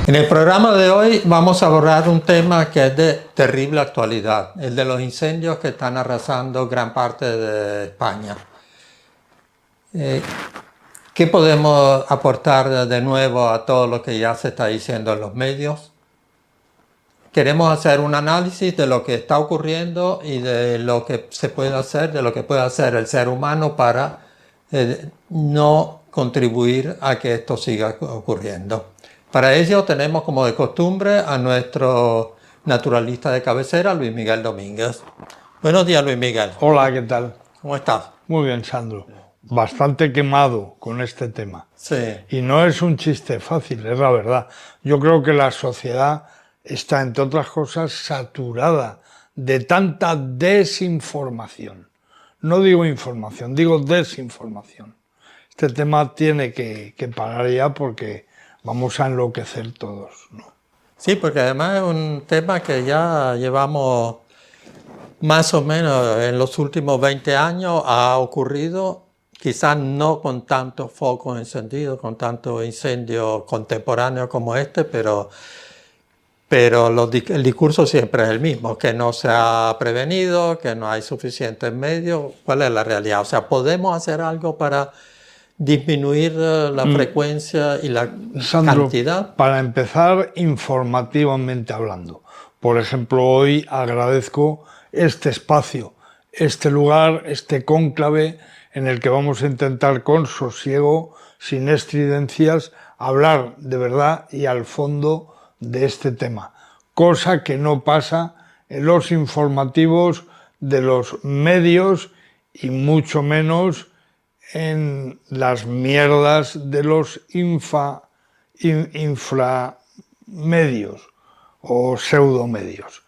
En el programa de hoy vamos a abordar un tema que es de terrible actualidad, el de los incendios que están arrasando gran parte de España. ¿Qué podemos aportar de nuevo a todo lo que ya se está diciendo en los medios? Queremos hacer un análisis de lo que está ocurriendo y de lo que se puede hacer, de lo que puede hacer el ser humano para no contribuir a que esto siga ocurriendo. Para ello tenemos como de costumbre a nuestro naturalista de cabecera, Luis Miguel Domínguez. Buenos días, Luis Miguel. Hola, ¿qué tal? ¿Cómo estás? Muy bien, Sandro. Bastante quemado con este tema. Sí. Y no es un chiste fácil, es la verdad. Yo creo que la sociedad está, entre otras cosas, saturada de tanta desinformación. No digo información, digo desinformación. Este tema tiene que parar ya porque vamos a enloquecer todos, ¿no? Sí, porque además es un tema que ya llevamos más o menos en los últimos 20 años ha ocurrido, quizás no con tantos focos encendidos, con tantos incendios contemporáneos como este, pero el discurso siempre es el mismo, que no se ha prevenido, que no hay suficientes medios. ¿Cuál es la realidad? O sea, ¿podemos hacer algo para disminuir la frecuencia y la Sandro, cantidad? Para empezar, informativamente hablando. Por ejemplo, hoy agradezco este espacio, este lugar, este cónclave en el que vamos a intentar con sosiego, sin estridencias, hablar de verdad y al fondo de este tema. Cosa que no pasa en los informativos de los medios y mucho menos en las mierdas de los inframedios o pseudomedios,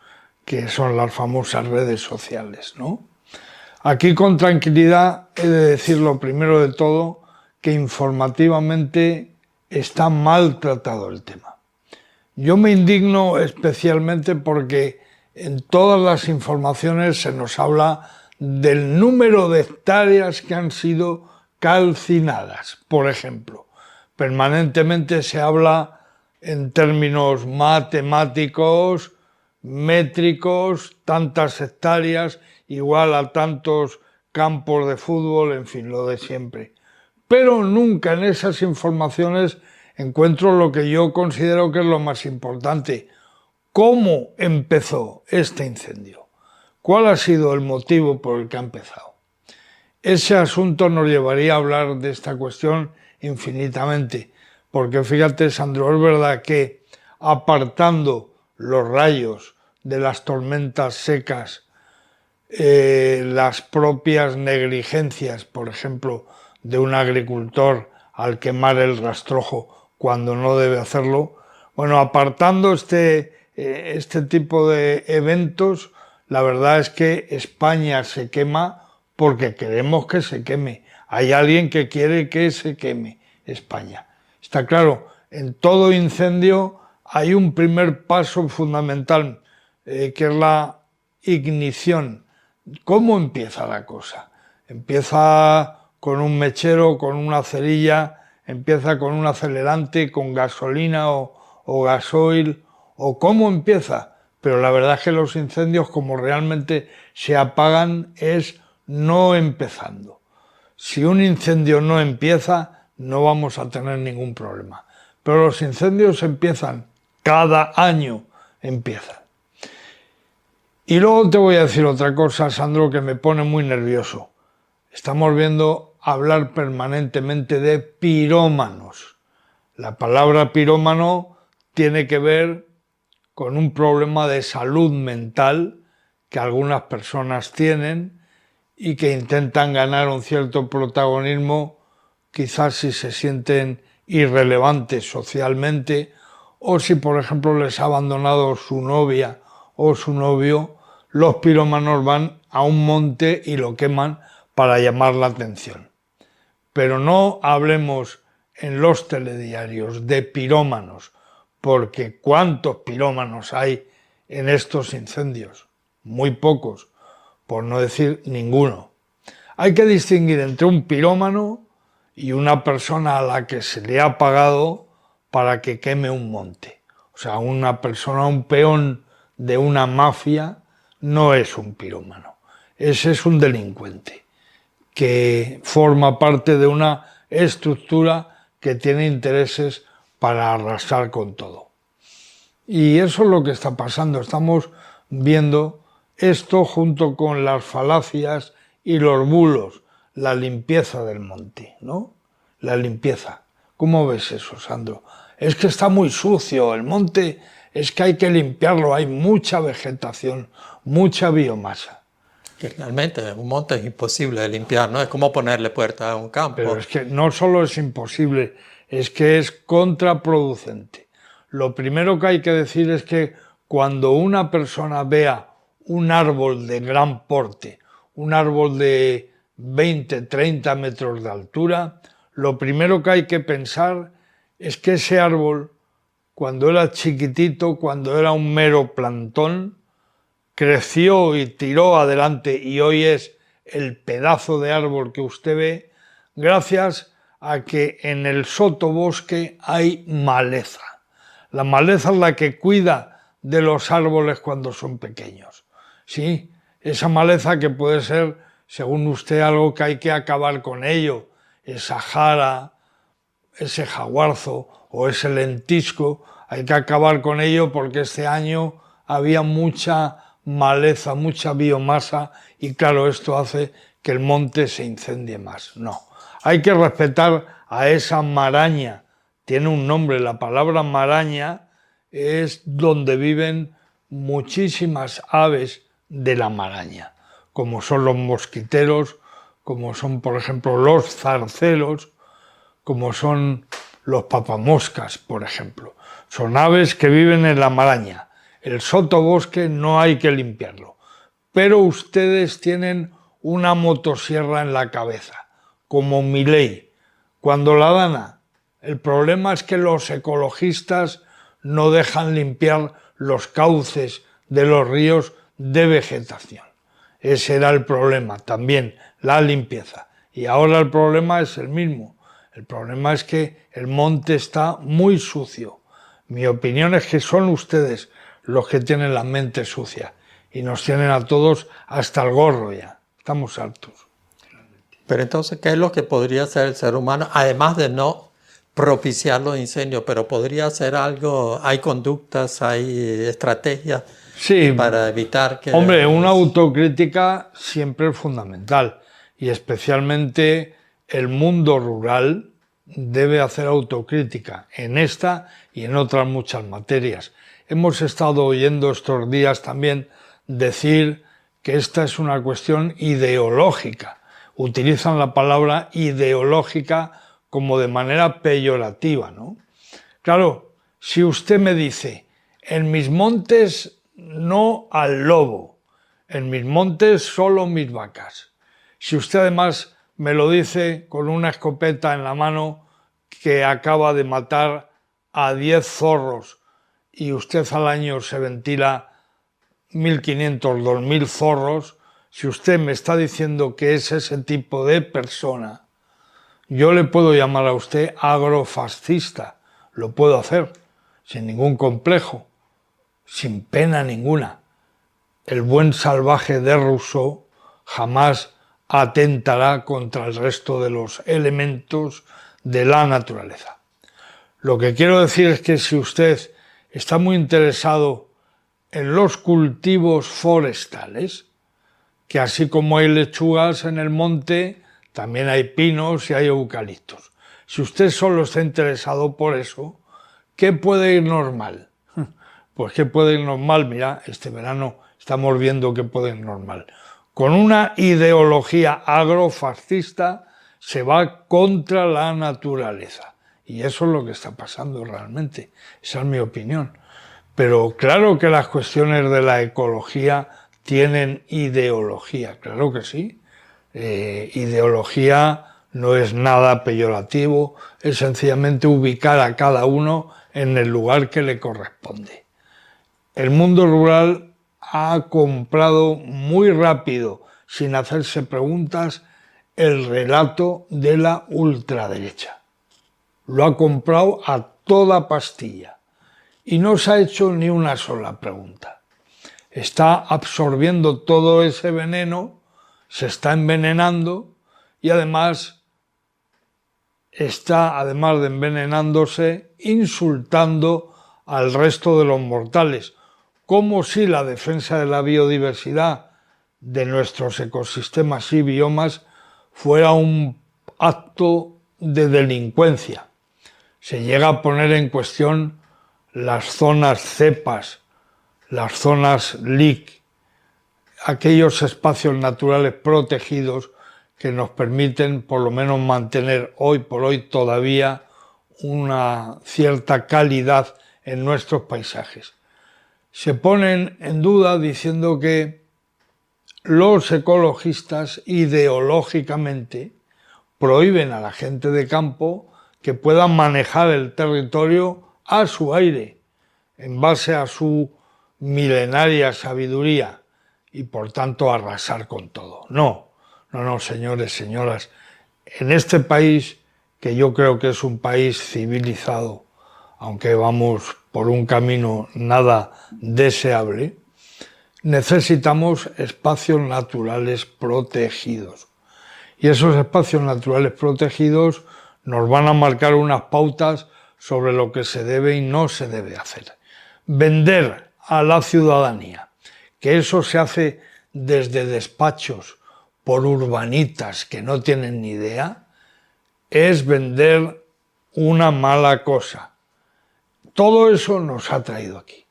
que son las famosas redes sociales, ¿no? Aquí con tranquilidad he de decir lo primero de todo, que informativamente está mal tratado el tema. Yo me indigno especialmente porque en todas las informaciones se nos habla del número de hectáreas que han sido calcinadas, por ejemplo. Permanentemente se habla en términos matemáticos, métricos, tantas hectáreas, igual a tantos campos de fútbol, en fin, lo de siempre. Pero nunca en esas informaciones encuentro lo que yo considero que es lo más importante. ¿Cómo empezó este incendio? ¿Cuál ha sido el motivo por el que ha empezado? Ese asunto nos llevaría a hablar de esta cuestión infinitamente, porque fíjate, Sandro, es verdad que apartando los rayos de las tormentas secas, las propias negligencias, por ejemplo, de un agricultor al quemar el rastrojo cuando no debe hacerlo, bueno, apartando este tipo de eventos, la verdad es que España se quema porque queremos que se queme. Hay alguien que quiere que se queme España. Está claro, en todo incendio hay un primer paso fundamental, que es la ignición. ¿Cómo empieza la cosa? Empieza con un mechero, con una cerilla, empieza con un acelerante, con gasolina o gasoil, o cómo empieza. Pero la verdad es que los incendios, como realmente se apagan, es no empezando. Si un incendio no empieza, no vamos a tener ningún problema. Pero los incendios empiezan, cada año empiezan. Y luego te voy a decir otra cosa, Sandro, que me pone muy nervioso. Estamos viendo hablar permanentemente de pirómanos. La palabra pirómano tiene que ver con un problema de salud mental que algunas personas tienen y que intentan ganar un cierto protagonismo, quizás si se sienten irrelevantes socialmente o si, por ejemplo, les ha abandonado su novia o su novio. Los pirómanos van a un monte y lo queman para llamar la atención. Pero no hablemos en los telediarios de pirómanos, porque ¿cuántos pirómanos hay en estos incendios? Muy pocos, por no decir ninguno. Hay que distinguir entre un pirómano y una persona a la que se le ha pagado para que queme un monte O sea, una persona, un peón de una mafia, no es un pirómano. Ese es un delincuente que forma parte de una estructura que tiene intereses para arrasar con todo. Y eso es lo que está pasando. Estamos viendo esto junto con las falacias y los bulos, la limpieza del monte, ¿no? La limpieza. ¿Cómo ves eso, Sandro? Es que está muy sucio el monte, es que hay que limpiarlo, hay mucha vegetación, mucha biomasa. Que realmente un monte es imposible de limpiar, ¿no? Es como ponerle puerta a un campo. Pero es que no solo es imposible, es que es contraproducente. Lo primero que hay que decir es que cuando una persona vea un árbol de gran porte, un árbol de 20, 30 metros de altura, lo primero que hay que pensar es que ese árbol, cuando era chiquitito, cuando era un mero plantón, creció y tiró adelante y hoy es el pedazo de árbol que usted ve, gracias a que en el sotobosque hay maleza. La maleza es la que cuida de los árboles cuando son pequeños. Sí, esa maleza que puede ser, según usted, algo que hay que acabar con ello, esa jara, ese jaguarzo o ese lentisco, hay que acabar con ello porque este año había mucha maleza, mucha biomasa y claro, esto hace que el monte se incendie más. No, hay que respetar a esa maraña, tiene un nombre, la palabra maraña es donde viven muchísimas aves de la maraña, como son los mosquiteros, como son por ejemplo los zarcelos, como son los papamoscas, por ejemplo. Son aves que viven en la maraña. El sotobosque no hay que limpiarlo. Pero ustedes tienen una motosierra en la cabeza, como Milei. Cuando la dan, el problema es que los ecologistas no dejan limpiar los cauces de los ríos de vegetación. Ese era el problema, también la limpieza. Y ahora el problema es el mismo. El problema es que el monte está muy sucio. Mi opinión es que son ustedes los que tienen la mente sucia y nos tienen a todos hasta el gorro ya. Estamos hartos. Pero entonces, ¿qué es lo que podría hacer el ser humano? Además de no propiciar los incendios, pero podría hacer algo, hay conductas, hay estrategias Sí, para evitar que... hombre, una autocrítica siempre es fundamental y especialmente el mundo rural debe hacer autocrítica en esta y en otras muchas materias. Hemos estado oyendo estos días también decir que esta es una cuestión ideológica. Utilizan la palabra ideológica como de manera peyorativa, ¿no? Claro, si usted me dice, en mis montes no al lobo, en mis montes solo mis vacas. Si usted además me lo dice con una escopeta en la mano que acaba de matar a 10 zorros y usted al año se ventila 1.500, 2.000 zorros, si usted me está diciendo que es ese tipo de persona, yo le puedo llamar a usted agrofascista, lo puedo hacer sin ningún complejo, sin pena ninguna. El buen salvaje de Rousseau jamás atentará contra el resto de los elementos de la naturaleza. Lo que quiero decir es que si usted está muy interesado en los cultivos forestales, que así como hay lechugas en el monte, también hay pinos y hay eucaliptos. Si usted solo está interesado por eso, ¿qué puede irnos mal? Pues ¿qué puede irnos mal? Mira, este verano estamos viendo qué puede irnos mal. Con una ideología agrofascista se va contra la naturaleza. Y eso es lo que está pasando realmente. Esa es mi opinión. Pero claro que las cuestiones de la ecología tienen ideología, claro que sí. Ideología no es nada peyorativo, es sencillamente ubicar a cada uno en el lugar que le corresponde. El mundo rural ha comprado muy rápido, sin hacerse preguntas, el relato de la ultraderecha. Lo ha comprado a toda pastilla. y no se ha hecho ni una sola pregunta. Está absorbiendo todo ese veneno, se está envenenando y además está, además de envenenándose, insultando al resto de los mortales, como si la defensa de la biodiversidad de nuestros ecosistemas y biomas fuera un acto de delincuencia. Se llega a poner en cuestión las zonas cepas, las zonas LIC, aquellos espacios naturales protegidos que nos permiten por lo menos mantener hoy por hoy todavía una cierta calidad en nuestros paisajes. Se ponen en duda diciendo que los ecologistas ideológicamente prohíben a la gente de campo que puedan manejar el territorio a su aire, en base a su milenaria sabiduría y por tanto arrasar con todo. No, señores, señoras, en este país, que yo creo que es un país civilizado, aunque vamos por un camino nada deseable, necesitamos espacios naturales protegidos. Y esos espacios naturales protegidos nos van a marcar unas pautas sobre lo que se debe y no se debe hacer. Vender a la ciudadanía que eso se hace desde despachos por urbanitas que no tienen ni idea, es vender una mala cosa. Todo eso nos ha traído aquí.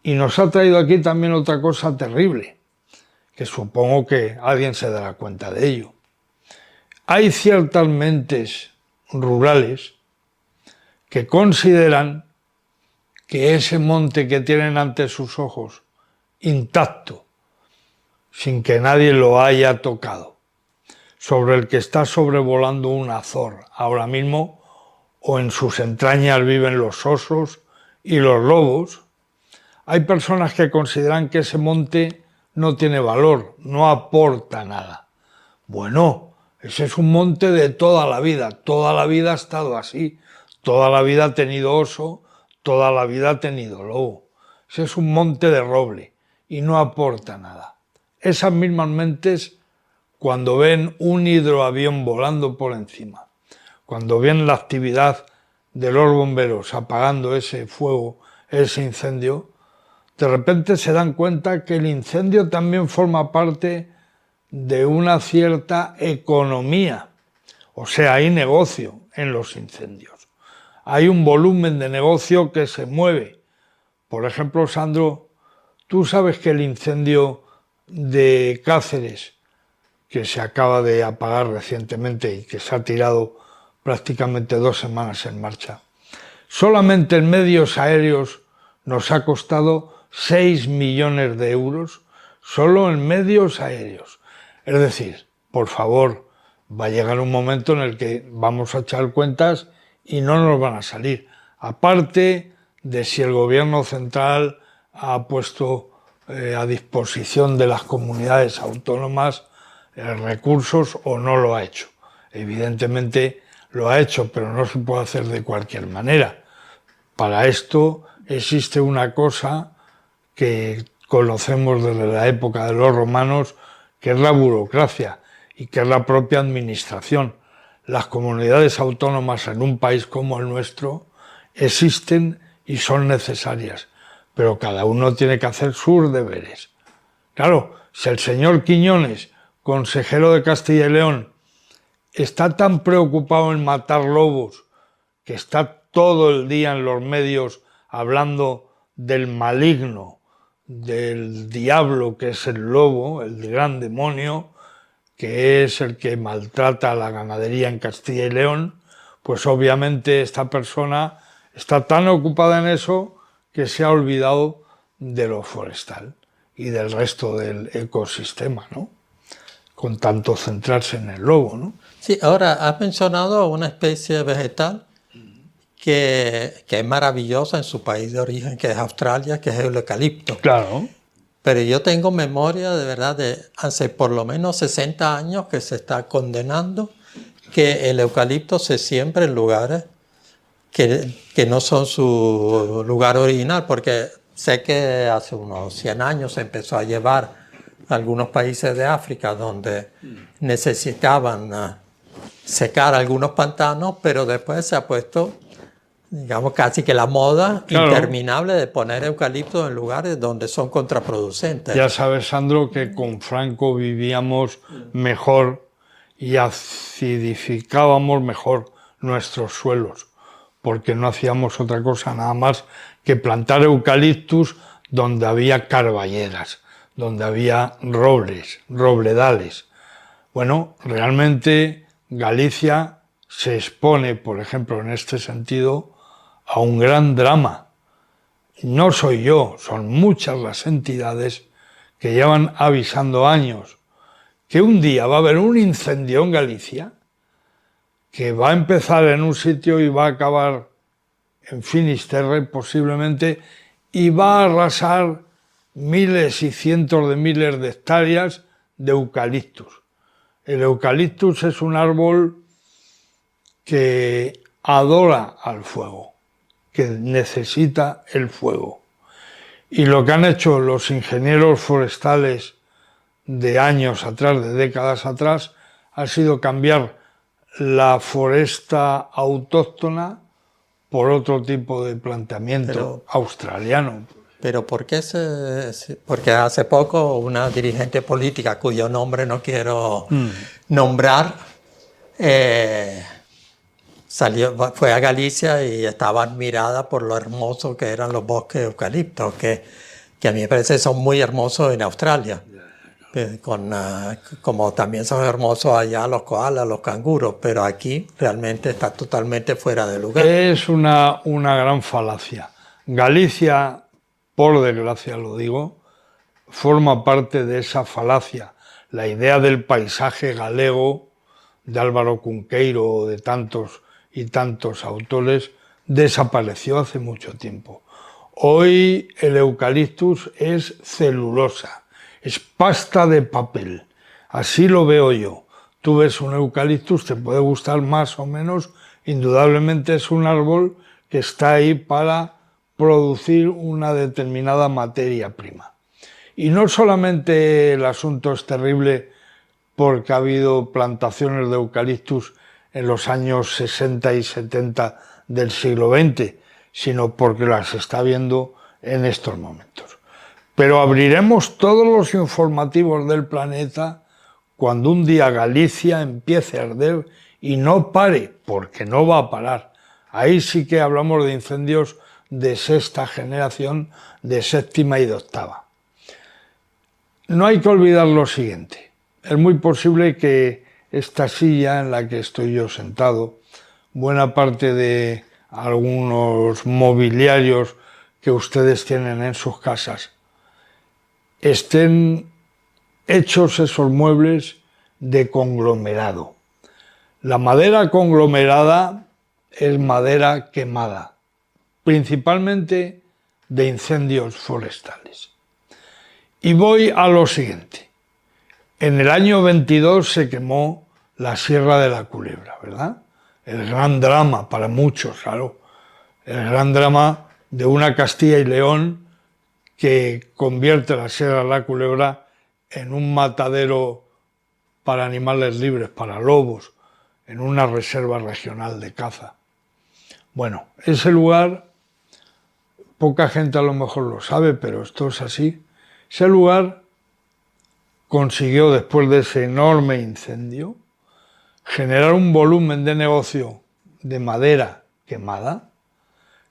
Y nos ha traído aquí también otra cosa terrible, que supongo que alguien se dará cuenta de ello. Hay ciertas mentes rurales que consideran que ese monte que tienen ante sus ojos, intacto, sin que nadie lo haya tocado, sobre el que está sobrevolando un azor ahora mismo, o en sus entrañas viven los osos y los lobos, hay personas que consideran que ese monte no tiene valor, no aporta nada. Bueno, ese es un monte de toda la vida ha estado así, toda la vida ha tenido oso, toda la vida ha tenido lobo. Ese es un monte de roble y no aporta nada. Esas mismas mentes, cuando ven un hidroavión volando por encima, cuando ven la actividad de los bomberos apagando ese fuego, ese incendio, de repente se dan cuenta que el incendio también forma parte de una cierta economía. O sea, hay negocio en los incendios. Hay un volumen de negocio que se mueve. Por ejemplo, Sandro, tú sabes que el incendio de Cáceres, que se acaba de apagar recientemente y que se ha tirado prácticamente 2 semanas en marcha, solamente en medios aéreos nos ha costado 6 millones de euros, solo en medios aéreos. Es decir, por favor, va a llegar un momento en el que vamos a echar cuentas y no nos van a salir. Aparte de si el gobierno central ha puesto a disposición de las comunidades autónomas recursos o no lo ha hecho. Evidentemente lo ha hecho, pero no se puede hacer de cualquier manera. Para esto existe una cosa que conocemos desde la época de los romanos, que es la burocracia y que es la propia administración. Las comunidades autónomas en un país como el nuestro existen y son necesarias, pero cada uno tiene que hacer sus deberes. Claro, si el señor Quiñones, consejero de Castilla y León, está tan preocupado en matar lobos, que está todo el día en los medios hablando del maligno, del diablo que es el lobo, el gran demonio, que es el que maltrata a la ganadería en Castilla y León, pues obviamente esta persona está tan ocupada en eso que se ha olvidado de lo forestal y del resto del ecosistema, ¿no? Con tanto centrarse en el lobo, ¿no? Sí, ahora has mencionado una especie vegetal que es maravillosa en su país de origen, que es Australia, que es el eucalipto. Claro. Pero yo tengo memoria de verdad de hace por lo menos 60 años que se está condenando que el eucalipto se siembra en lugares que no son su lugar original, porque sé que hace unos 100 años se empezó a llevar a algunos países de África donde necesitaban secar algunos pantanos, pero después se ha puesto, digamos, casi que la moda interminable de poner eucaliptos en lugares donde son contraproducentes. Ya sabes, Sandro, que con Franco vivíamos mejor y acidificábamos mejor nuestros suelos, porque no hacíamos otra cosa nada más que plantar eucaliptus donde había carballeras, donde había robles, robledales. Bueno, realmente Galicia se expone, por ejemplo, en este sentido, a un gran drama. No soy yo, son muchas las entidades que llevan avisando años que un día va a haber un incendio en Galicia que va a empezar en un sitio y va a acabar en Finisterre posiblemente y va a arrasar miles y cientos de miles de hectáreas de eucaliptus. El eucaliptus es un árbol que adora al fuego, que necesita el fuego. Y lo que han hecho los ingenieros forestales de años atrás, de décadas atrás, ha sido cambiar la foresta autóctona por otro tipo de planteamiento australiano. Pero ¿por qué porque hace poco una dirigente política cuyo nombre no quiero nombrar fue a Galicia y estaba admirada por lo hermoso que eran los bosques de eucaliptos, que a mí me parece son muy hermosos en Australia, como también son hermosos allá los koalas, los canguros, pero aquí realmente está totalmente fuera de lugar. Es una gran falacia. Galicia, por desgracia lo digo, forma parte de esa falacia. La idea del paisaje galego de Álvaro Cunqueiro o de tantos y tantos autores desapareció hace mucho tiempo. Hoy el eucaliptus es celulosa, es pasta de papel. Así lo veo yo. Tú ves un eucaliptus, te puede gustar más o menos, indudablemente es un árbol que está ahí para producir una determinada materia prima. Y no solamente el asunto es terrible porque ha habido plantaciones de eucaliptus en los años 60 y 70 del siglo XX, sino porque las está viendo en estos momentos. Pero abriremos todos los informativos del planeta cuando un día Galicia empiece a arder y no pare, porque no va a parar. Ahí sí que hablamos de incendios de sexta generación, de séptima y de octava. No hay que olvidar lo siguiente. Es muy posible que esta silla en la que estoy yo sentado, buena parte de algunos mobiliarios que ustedes tienen en sus casas, estén hechos esos muebles de conglomerado. La madera conglomerada es madera quemada, principalmente de incendios forestales. Y voy a lo siguiente. En el año 22 se quemó la Sierra de la Culebra, ¿verdad? El gran drama para muchos, claro. El gran drama de una Castilla y León que convierte la Sierra de la Culebra en un matadero para animales libres, para lobos, en una reserva regional de caza. Bueno, ese lugar, poca gente a lo mejor lo sabe, pero esto es así. Ese lugar consiguió, después de ese enorme incendio, generar un volumen de negocio de madera quemada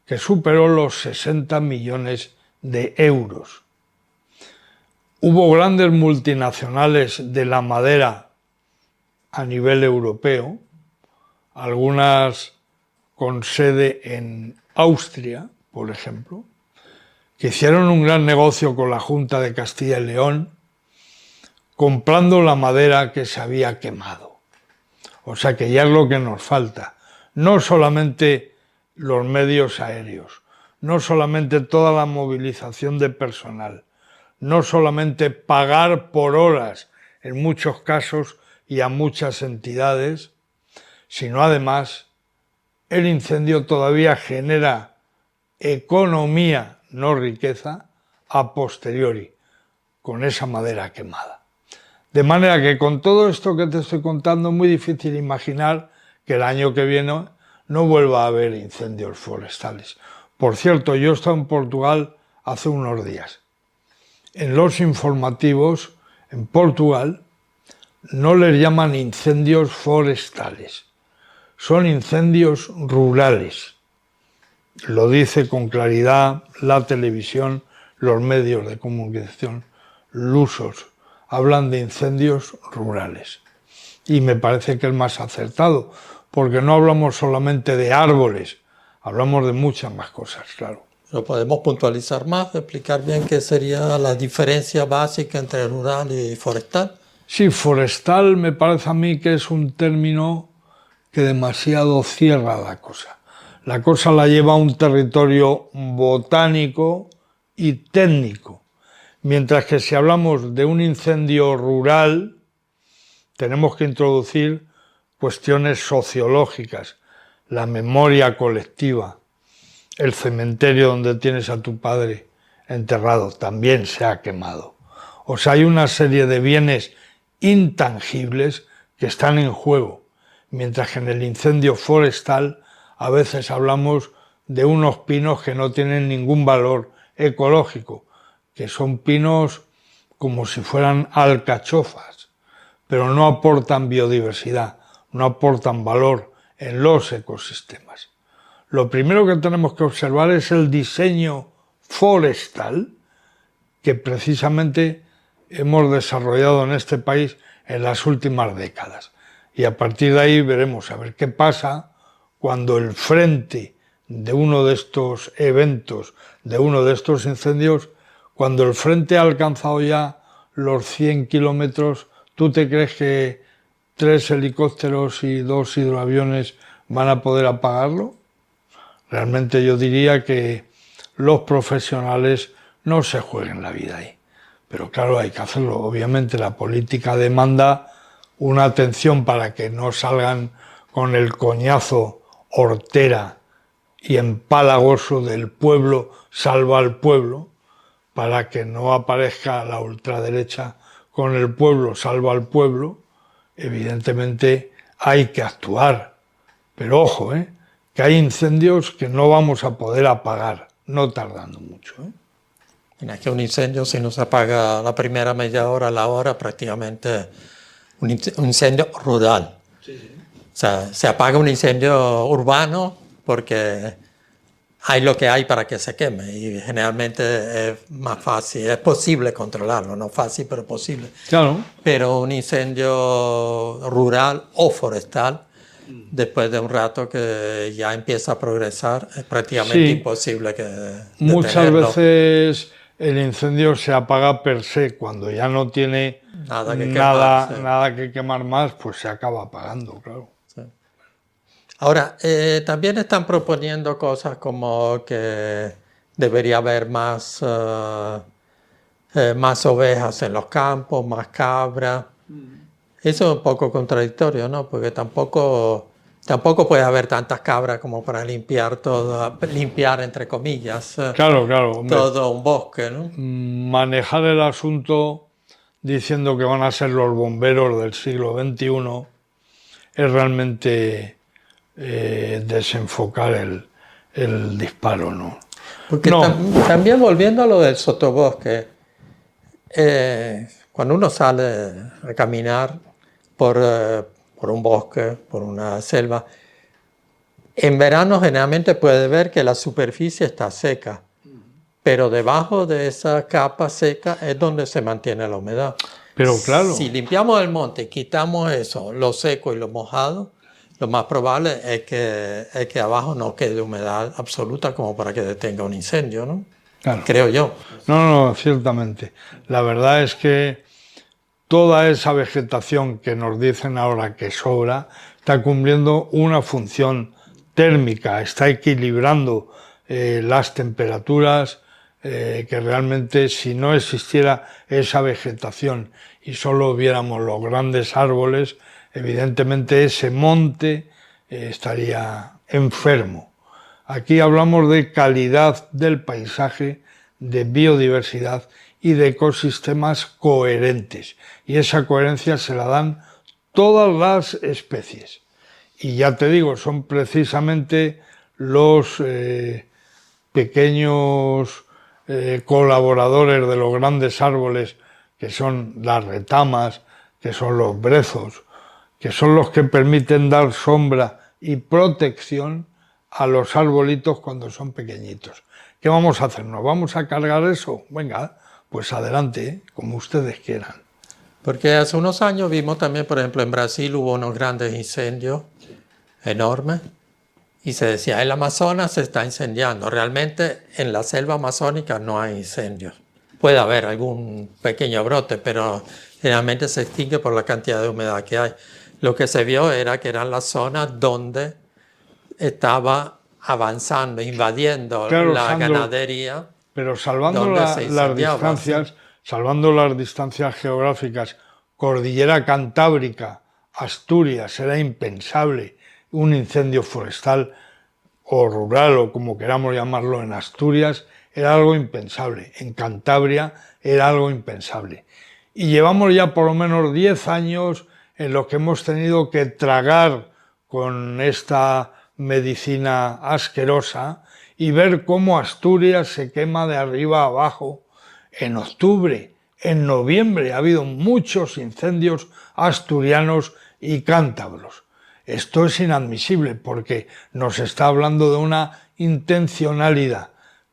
que superó los 60 millones de euros. Hubo grandes multinacionales de la madera a nivel europeo, algunas con sede en Austria, por ejemplo, que hicieron un gran negocio con la Junta de Castilla y León, comprando la madera que se había quemado. O sea que ya es lo que nos falta. No solamente los medios aéreos, no solamente toda la movilización de personal, no solamente pagar por horas en muchos casos y a muchas entidades, sino además el incendio todavía genera economía, no riqueza, a posteriori, con esa madera quemada. De manera que con todo esto que te estoy contando es muy difícil imaginar que el año que viene no vuelva a haber incendios forestales. Por cierto, yo estaba en Portugal hace unos días. En los informativos, en Portugal, no les llaman incendios forestales, son incendios rurales. Lo dice con claridad la televisión, los medios de comunicación lusos, hablan de incendios rurales. Y me parece que es más acertado, porque no hablamos solamente de árboles, hablamos de muchas más cosas, claro. ¿Lo podemos puntualizar más, explicar bien qué sería la diferencia básica entre rural y forestal? Sí, forestal me parece a mí que es un término que demasiado cierra la cosa. La cosa la lleva a un territorio botánico y técnico, mientras que si hablamos de un incendio rural, tenemos que introducir cuestiones sociológicas, la memoria colectiva. El cementerio donde tienes a tu padre enterrado también se ha quemado. O sea, hay una serie de bienes intangibles que están en juego, mientras que en el incendio forestal a veces hablamos de unos pinos que no tienen ningún valor ecológico, que son pinos como si fueran alcachofas, pero no aportan biodiversidad, no aportan valor en los ecosistemas. Lo primero que tenemos que observar es el diseño forestal que precisamente hemos desarrollado en este país en las últimas décadas. Y a partir de ahí veremos a ver qué pasa cuando el frente de uno de estos eventos, de uno de estos incendios, cuando el frente ha alcanzado ya los 100 kilómetros, ¿tú te crees que 3 helicópteros y 2 hidroaviones van a poder apagarlo? Realmente yo diría que los profesionales no se jueguen la vida ahí. Pero claro, hay que hacerlo. Obviamente la política demanda una atención para que no salgan con el coñazo hortera y empalagoso del pueblo salva al pueblo, para que no aparezca la ultraderecha con el pueblo salva al pueblo. Evidentemente hay que actuar. Pero ojo, que hay incendios que no vamos a poder apagar, no tardando mucho. Es que un incendio, si no se apaga la primera media hora, la hora, prácticamente un incendio rural. Sí, sí. O sea, se apaga un incendio urbano porque hay lo que hay para que se queme y generalmente es más fácil, es posible controlarlo, no fácil, pero posible. Claro. Pero un incendio rural o forestal, después de un rato que ya empieza a progresar, es prácticamente imposible que detenerlo. Muchas veces el incendio se apaga per se, cuando ya no tiene nada que quemar más, pues se acaba apagando, claro. Sí. Ahora, también están proponiendo cosas como que debería haber más ovejas en los campos, más cabras. Eso es un poco contradictorio, ¿no? Porque tampoco puede haber tantas cabras como para limpiar todo, limpiar entre comillas, claro, todo un bosque, ¿no? Manejar el asunto diciendo que van a ser los bomberos del siglo XXI es realmente desenfocar el disparo, ¿no? Porque también volviendo a lo del sotobosque, cuando uno sale a caminar por un bosque, por una selva, en verano generalmente puede ver que la superficie está seca, pero debajo de esa capa seca es donde se mantiene la humedad. Pero claro. Si limpiamos el monte y quitamos eso, lo seco y lo mojado, lo más probable es que abajo no quede humedad absoluta como para que detenga un incendio, ¿no? Claro. Creo yo. No, ciertamente. La verdad es que toda esa vegetación que nos dicen ahora que sobra está cumpliendo una función térmica, está equilibrando las temperaturas, que realmente si no existiera esa vegetación y solo viéramos los grandes árboles, evidentemente ese monte estaría enfermo. Aquí hablamos de calidad del paisaje, de biodiversidad y de ecosistemas coherentes. Y esa coherencia se la dan todas las especies. Y ya te digo, son precisamente los pequeños colaboradores de los grandes árboles, que son las retamas, que son los brezos, que son los que permiten dar sombra y protección a los arbolitos cuando son pequeñitos. ¿Qué vamos a hacer? ¿Nos vamos a cargar eso? Venga, pues adelante, como ustedes quieran. Porque hace unos años vimos también, por ejemplo, en Brasil hubo unos grandes incendios enormes y se decía, el Amazonas se está incendiando. Realmente en la selva amazónica no hay incendios. Puede haber algún pequeño brote, pero generalmente se extingue por la cantidad de humedad que hay. Lo que se vio era que eran las zonas donde estaba avanzando, invadiendo Claro, la Sandro, ganadería. pero salvando donde se las incendiaba, distancias, sí. salvando las distancias geográficas, Cordillera Cantábrica, Asturias, era impensable un incendio forestal o rural o como queramos llamarlo en Asturias, era algo impensable. En Cantabria era algo impensable. Y llevamos ya por lo menos 10 años en los que hemos tenido que tragar con esta medicina asquerosa y ver cómo Asturias se quema de arriba a abajo. En octubre, en noviembre ha habido muchos incendios asturianos y cántabros. Esto es inadmisible porque nos está hablando de una intencionalidad.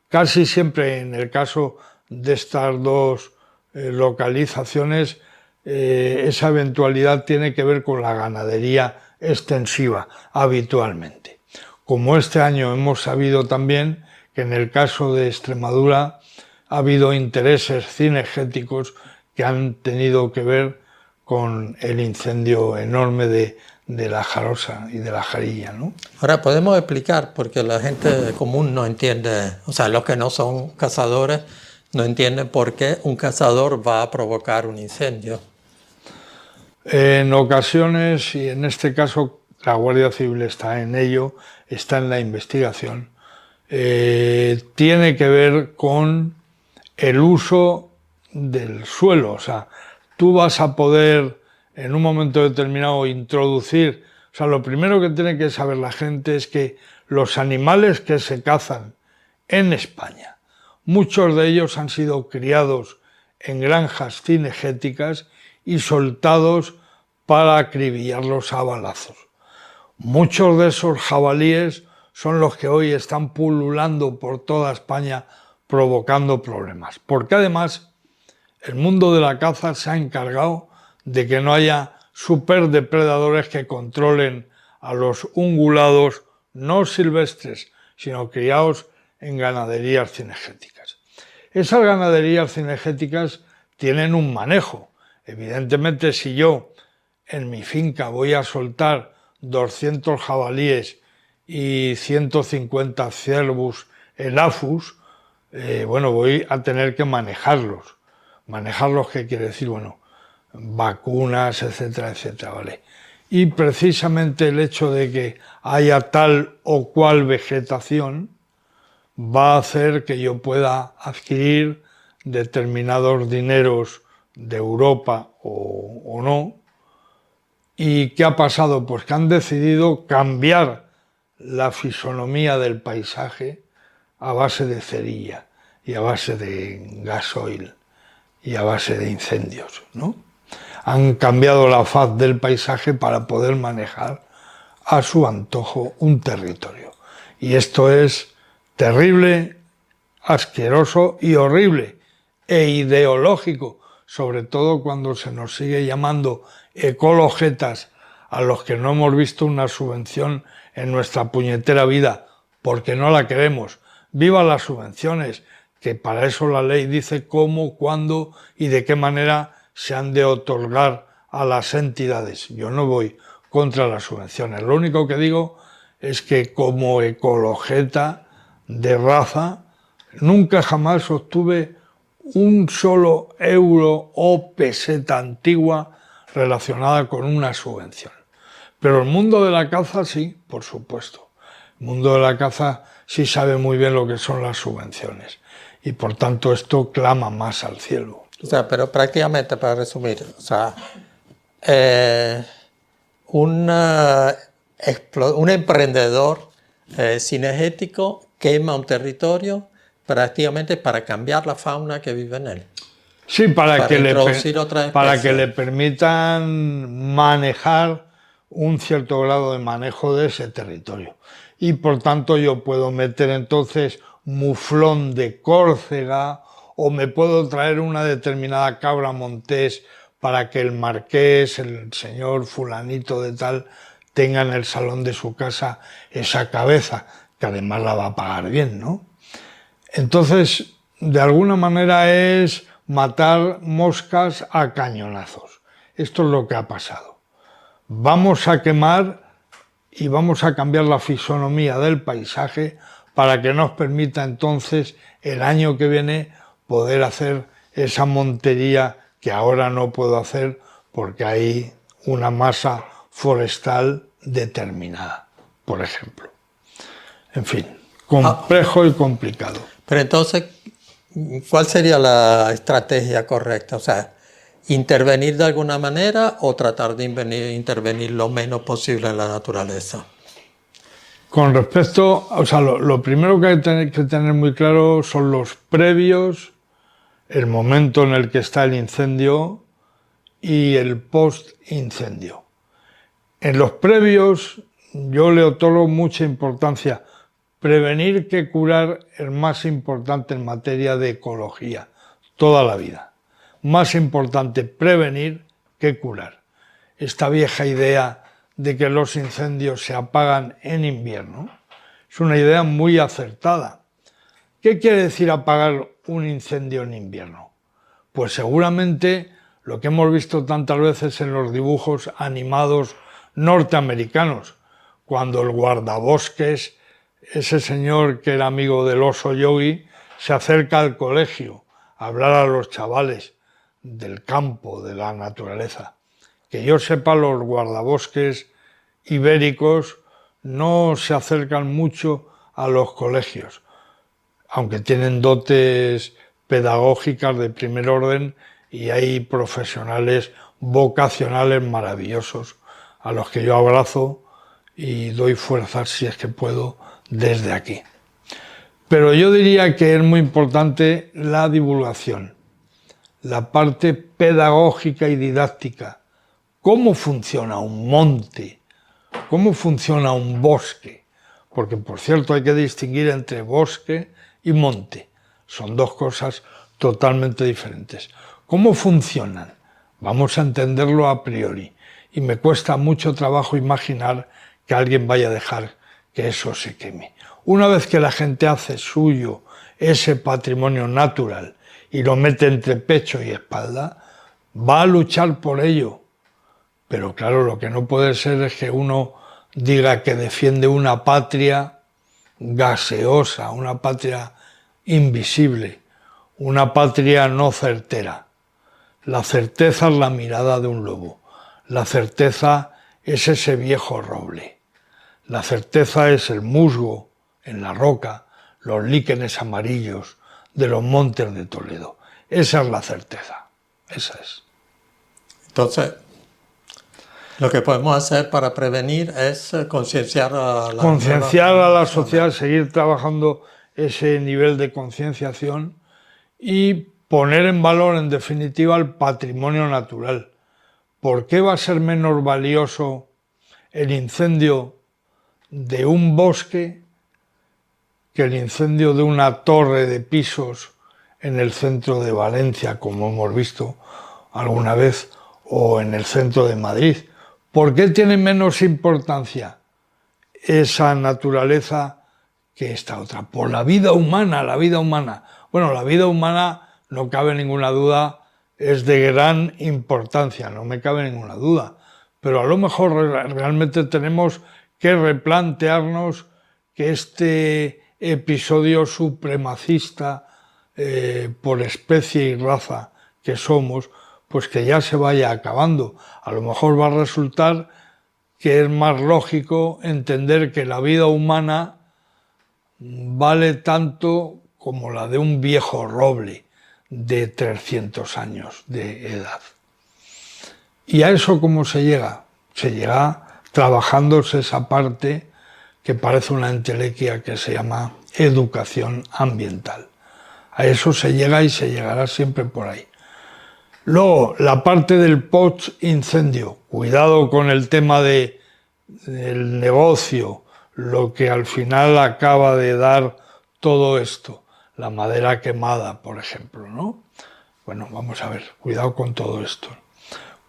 Casi siempre en el caso de estas dos localizaciones, esa eventualidad tiene que ver con la ganadería extensiva habitualmente. Como este año hemos sabido también que en el caso de Extremadura ha habido intereses cinegéticos que han tenido que ver con el incendio enorme de la Jarosa y de la Jarilla, ¿no? Ahora podemos explicar, porque la gente común no entiende, o sea, los que no son cazadores no entienden por qué un cazador va a provocar un incendio. En ocasiones, y en este caso la Guardia Civil está en ello, está en la investigación, tiene que ver con el uso del suelo. O sea, tú vas a poder en un momento determinado introducir, o sea, lo primero que tiene que saber la gente es que los animales que se cazan en España, muchos de ellos han sido criados en granjas cinegéticas y soltados para acribillarlos a balazos. Muchos de esos jabalíes son los que hoy están pululando por toda España provocando problemas, porque además el mundo de la caza se ha encargado de que no haya superdepredadores que controlen a los ungulados no silvestres, sino criados en ganaderías cinegéticas. Esas ganaderías cinegéticas tienen un manejo. Evidentemente, si yo en mi finca voy a soltar 200 jabalíes y 150 ciervos elafus, bueno, voy a tener que manejarlos. ¿Manejarlos qué quiere decir? Bueno, vacunas, etcétera, etcétera, ¿vale? Y precisamente el hecho de que haya tal o cual vegetación va a hacer que yo pueda adquirir determinados dineros de Europa o no. ¿Y qué ha pasado? Pues que han decidido cambiar la fisonomía del paisaje a base de cerilla y a base de gasoil y a base de incendios, ¿no? Han cambiado la faz del paisaje para poder manejar a su antojo un territorio. Y esto es terrible, asqueroso y horrible e ideológico, sobre todo cuando se nos sigue llamando ecologetas a los que no hemos visto una subvención en nuestra puñetera vida porque no la queremos. ¡Viva las subvenciones! Que para eso la ley dice cómo, cuándo y de qué manera se han de otorgar a las entidades. Yo no voy contra las subvenciones. Lo único que digo es que como ecologeta de raza nunca jamás obtuve un solo euro o peseta antigua relacionada con una subvención. Pero el mundo de la caza sí, por supuesto. El mundo de la caza sí sabe muy bien lo que son las subvenciones y por tanto esto clama más al cielo. O sea, pero prácticamente, para resumir, o sea, un emprendedor cinegético quema un territorio prácticamente para cambiar la fauna que vive en él. Sí, para que que le permitan manejar un cierto grado de manejo de ese territorio. Y por tanto yo puedo meter entonces muflón de Córcega o me puedo traer una determinada cabra montés para que el marqués, el señor fulanito de tal, tenga en el salón de su casa esa cabeza, que además la va a pagar bien, ¿no? Entonces, de alguna manera es matar moscas a cañonazos. Esto es lo que ha pasado. Vamos a quemar y vamos a cambiar la fisonomía del paisaje para que nos permita entonces el año que viene poder hacer esa montería que ahora no puedo hacer porque hay una masa forestal determinada, por ejemplo. En fin, complejo y complicado. Pero entonces, ¿cuál sería la estrategia correcta? O sea, ¿intervenir de alguna manera o tratar de intervenir lo menos posible en la naturaleza? Con respecto, o sea, lo primero que hay que tener muy claro son los previos, el momento en el que está el incendio y el post-incendio. En los previos yo le otorgo mucha importancia. Prevenir que curar es más importante en materia de ecología, toda la vida. Más importante prevenir que curar. Esta vieja idea de que los incendios se apagan en invierno es una idea muy acertada. ¿Qué quiere decir apagar un incendio en invierno? Pues seguramente lo que hemos visto tantas veces en los dibujos animados norteamericanos, cuando el guardabosques, ese señor que era amigo del oso Yogi, se acerca al colegio a hablar a los chavales del campo, de la naturaleza. Que yo sepa, los guardabosques ibéricos no se acercan mucho a los colegios, aunque tienen dotes pedagógicas de primer orden y hay profesionales vocacionales maravillosos a los que yo abrazo y doy fuerzas si es que puedo desde aquí. Pero yo diría que es muy importante la divulgación, la parte pedagógica y didáctica. ¿Cómo funciona un monte? ¿Cómo funciona un bosque? Porque, por cierto, hay que distinguir entre bosque y monte. Son dos cosas totalmente diferentes. ¿Cómo funcionan? Vamos a entenderlo a priori. Y me cuesta mucho trabajo imaginar que alguien vaya a dejar que eso se queme. Una vez que la gente hace suyo ese patrimonio natural y lo mete entre pecho y espalda, va a luchar por ello. Pero claro, lo que no puede ser es que uno diga que defiende una patria gaseosa, una patria invisible, una patria no certera. La certeza es la mirada de un lobo. La certeza es ese viejo roble. La certeza es el musgo en la roca, los líquenes amarillos de los montes de Toledo. Esa es la certeza. Esa es. Entonces, lo que podemos hacer para prevenir es concienciar a la sociedad, seguir trabajando ese nivel de concienciación y poner en valor, en definitiva, el patrimonio natural. ¿Por qué va a ser menos valioso el incendio de un bosque que el incendio de una torre de pisos en el centro de Valencia, como hemos visto alguna vez, o en el centro de Madrid? ¿Por qué tiene menos importancia esa naturaleza que esta otra? Por la vida humana, la vida humana. Bueno, la vida humana, no cabe ninguna duda, es de gran importancia, no me cabe ninguna duda. Pero a lo mejor realmente tenemos que replantearnos que este episodio supremacista por especie y raza que somos, pues que ya se vaya acabando. A lo mejor va a resultar que es más lógico entender que la vida humana vale tanto como la de un viejo roble de 300 años de edad. ¿Y a eso cómo se llega? Se llega trabajándose esa parte que parece una entelequia que se llama educación ambiental. A eso se llega y se llegará siempre por ahí. Luego, la parte del post-incendio. Cuidado con el tema del negocio, lo que al final acaba de dar todo esto. La madera quemada, por ejemplo, ¿no? Bueno, vamos a ver, cuidado con todo esto.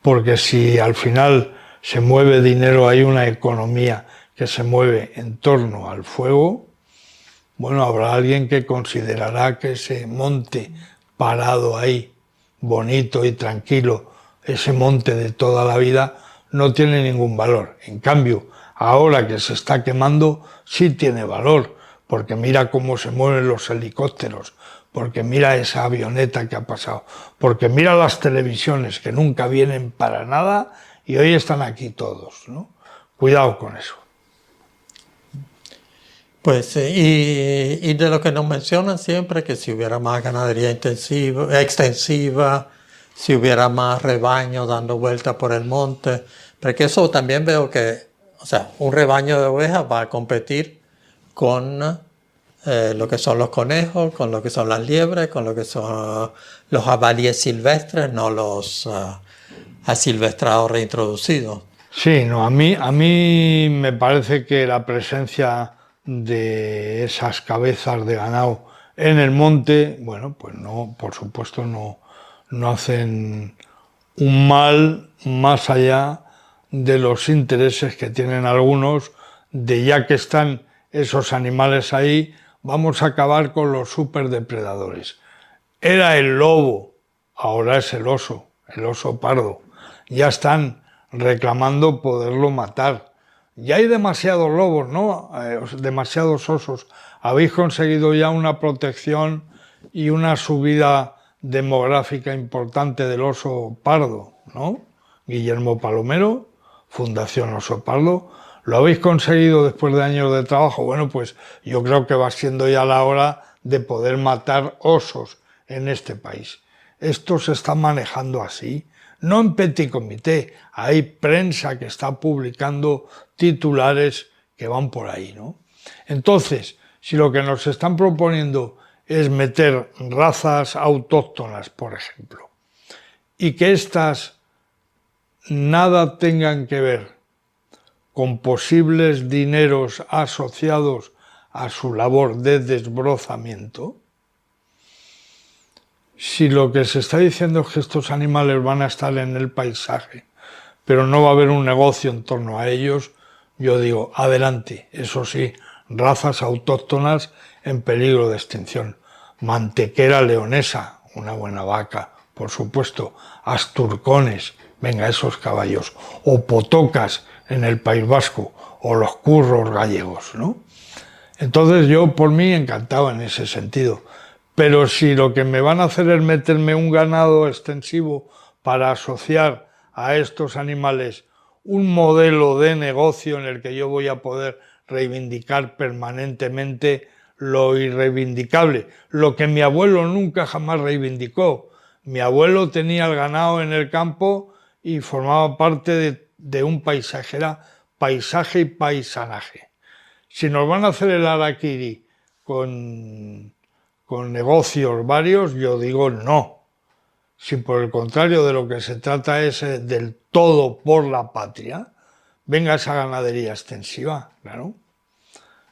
Porque si al final se mueve dinero, hay una economía que se mueve en torno al fuego, bueno, habrá alguien que considerará que ese monte parado ahí, bonito y tranquilo, ese monte de toda la vida, no tiene ningún valor. En cambio, ahora que se está quemando, sí tiene valor, porque mira cómo se mueven los helicópteros, porque mira esa avioneta que ha pasado, porque mira las televisiones que nunca vienen para nada y hoy están aquí todos, ¿no? Cuidado con eso. Pues y de lo que nos mencionan siempre, que si hubiera más ganadería extensiva, si hubiera más rebaño dando vueltas por el monte, porque eso también veo que, o sea, un rebaño de ovejas va a competir con lo que son los conejos, con lo que son las liebres, con lo que son los jabalíes silvestres, no los asilvestrados reintroducidos. Sí, no, a mí me parece que la presencia de esas cabezas de ganado en el monte, bueno, pues no, por supuesto no hacen un mal más allá de los intereses que tienen algunos de ya que están esos animales ahí, vamos a acabar con los superdepredadores. Era el lobo, ahora es el oso pardo. Ya están reclamando poderlo matar. Ya hay demasiados lobos, ¿no? Demasiados osos. Habéis conseguido ya una protección y una subida demográfica importante del oso pardo, ¿no? Guillermo Palomero, Fundación Oso Pardo, ¿lo habéis conseguido después de años de trabajo? Bueno, pues yo creo que va siendo ya la hora de poder matar osos en este país. Esto se está manejando así, no en petit comité, hay prensa que está publicando titulares que van por ahí, ¿no? Entonces, si lo que nos están proponiendo es meter razas autóctonas, por ejemplo, y que éstas nada tengan que ver con posibles dineros asociados a su labor de desbrozamiento, si lo que se está diciendo es que estos animales van a estar en el paisaje, pero no va a haber un negocio en torno a ellos, yo digo, adelante, eso sí, razas autóctonas en peligro de extinción. Mantequera leonesa, una buena vaca, por supuesto, asturcones, venga, esos caballos, o potocas en el País Vasco, o los curros gallegos, ¿no? Entonces yo, por mí, encantado en ese sentido. Pero si lo que me van a hacer es meterme un ganado extensivo para asociar a estos animales un modelo de negocio en el que yo voy a poder reivindicar permanentemente lo irreivindicable, lo que mi abuelo nunca jamás reivindicó. Mi abuelo tenía el ganado en el campo y formaba parte de un paisaje, era paisaje y paisanaje. Si nos van a hacer el harakiri con negocios varios, yo digo no. Si por el contrario de lo que se trata es del todo por la patria, venga esa ganadería extensiva, claro.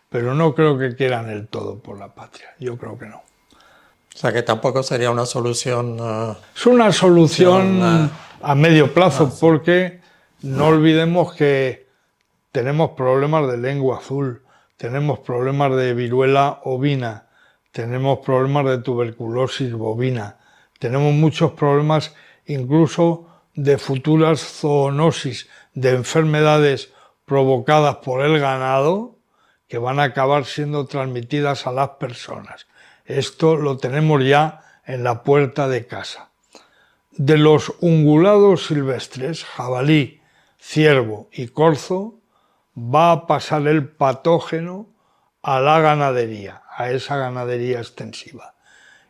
Pero no creo que quieran el todo por la patria, yo creo que no. O sea que tampoco sería una solución... Es una solución a medio plazo, porque no olvidemos que tenemos problemas de lengua azul, tenemos problemas de viruela ovina, tenemos problemas de tuberculosis bovina, tenemos muchos problemas incluso de futuras zoonosis, de enfermedades provocadas por el ganado que van a acabar siendo transmitidas a las personas. Esto lo tenemos ya en la puerta de casa. De los ungulados silvestres, jabalí, ciervo y corzo, va a pasar el patógeno a la ganadería, a esa ganadería extensiva.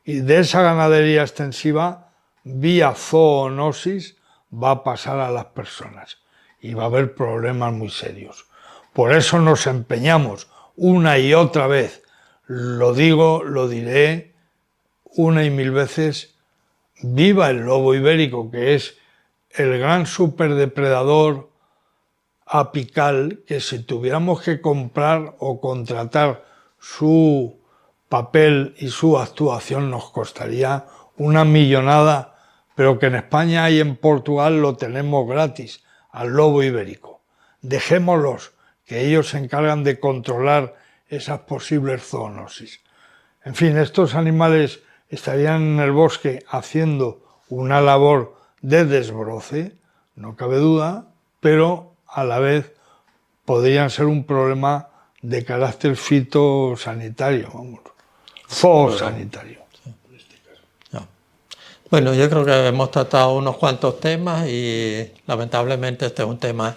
Y de esa ganadería extensiva, vía zoonosis, va a pasar a las personas y va a haber problemas muy serios. Por eso nos empeñamos una y otra vez, lo digo, lo diré una y mil veces, viva el lobo ibérico, que es el gran superdepredador apical, que si tuviéramos que comprar o contratar su papel y su actuación nos costaría una millonada, pero que en España y en Portugal lo tenemos gratis, al lobo ibérico. Dejémoslos, que ellos se encargan de controlar esas posibles zoonosis. En fin, estos animales estarían en el bosque haciendo una labor de desbroce, no cabe duda, pero a la vez podrían ser un problema de carácter fitosanitario, vamos, zoosanitario. No. Bueno, yo creo que hemos tratado unos cuantos temas y lamentablemente este es un tema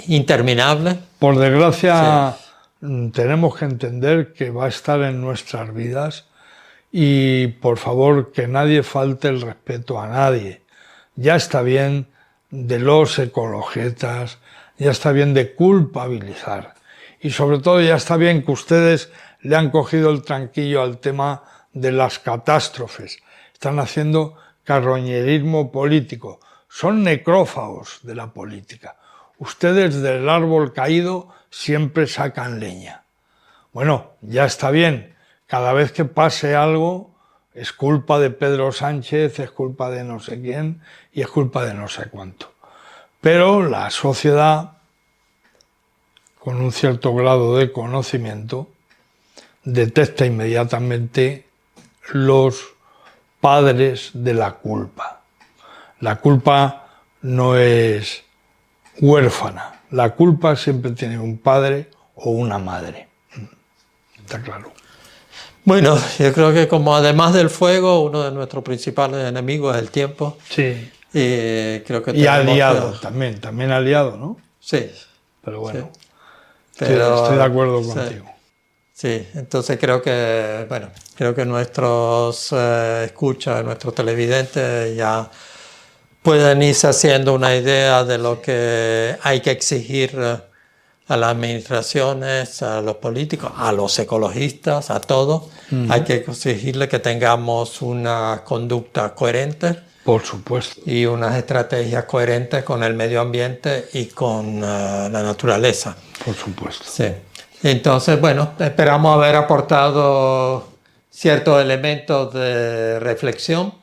interminable. Por desgracia, tenemos que entender que va a estar en nuestras vidas y por favor que nadie falte el respeto a nadie. Ya está bien de los ecologetas, ya está bien de culpabilizar y sobre todo ya está bien que ustedes le han cogido el tranquillo al tema de las catástrofes. Están haciendo carroñerismo político, son necrófagos de la política. Ustedes del árbol caído siempre sacan leña. Bueno, ya está bien, cada vez que pase algo es culpa de Pedro Sánchez, es culpa de no sé quién y es culpa de no sé cuánto. Pero la sociedad, con un cierto grado de conocimiento, detecta inmediatamente los padres de la culpa. La culpa no es huérfana, la culpa siempre tiene un padre o una madre. Está claro. Bueno, yo creo que como además del fuego, uno de nuestros principales enemigos es el tiempo. Sí. Creo que Y aliado también aliado, ¿no? Sí. Pero bueno, Sí. Pero, estoy de acuerdo contigo. Sí, entonces creo que nuestros escuchas, nuestros televidentes ya pueden irse haciendo una idea de lo que hay que exigir a las administraciones, a los políticos, a los ecologistas, a todos. Hay que exigirle que tengamos una conducta coherente. Por supuesto. Y unas estrategias coherentes con el medio ambiente y con la naturaleza. Por supuesto. Sí. Entonces, bueno, esperamos haber aportado ciertos elementos de reflexión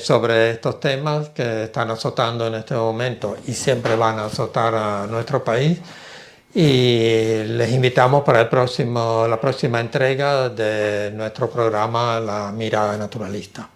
sobre estos temas que están azotando en este momento y siempre van a azotar a nuestro país. Y les invitamos para la próxima entrega de nuestro programa La Mirada Naturalista.